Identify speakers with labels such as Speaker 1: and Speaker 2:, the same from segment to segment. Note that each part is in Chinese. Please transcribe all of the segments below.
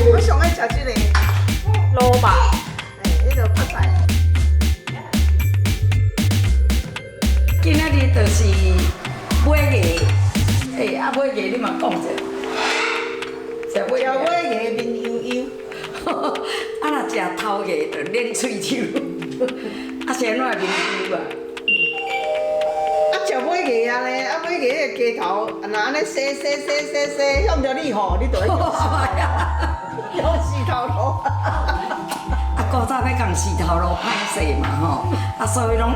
Speaker 1: 我上爱食这个萝卜，迄个泡菜。
Speaker 2: 今仔日就是买艺，买艺你嘛讲者，食买
Speaker 1: 要买个面悠悠，
Speaker 2: 若食头艺就练喙手，是安怎面悠啊？
Speaker 1: 食买个啊咧，买个迄个鸡头，若安尼洗，向着你吼，你就会用洗头路。
Speaker 2: 古早要讲洗头路歹势嘛吼，所以拢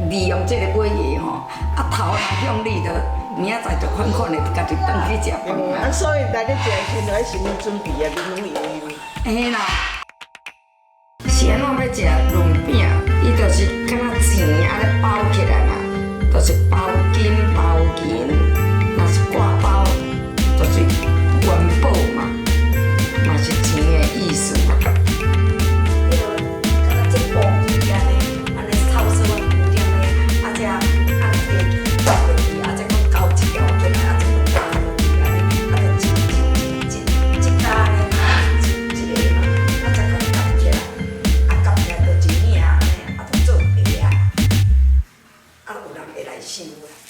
Speaker 2: 利用这个买艺吼，头若向你就明仔载就款款的家己转去食饭啊。
Speaker 1: 所以来咧食前就要先准备啊，面悠悠。
Speaker 2: 嘿啦，是安怎要食润饼？伊就是敢若钱安尼包起来嘛，就是包金包银，若是挂包，就是元宝嘛，嘛是钱的意思。想啦。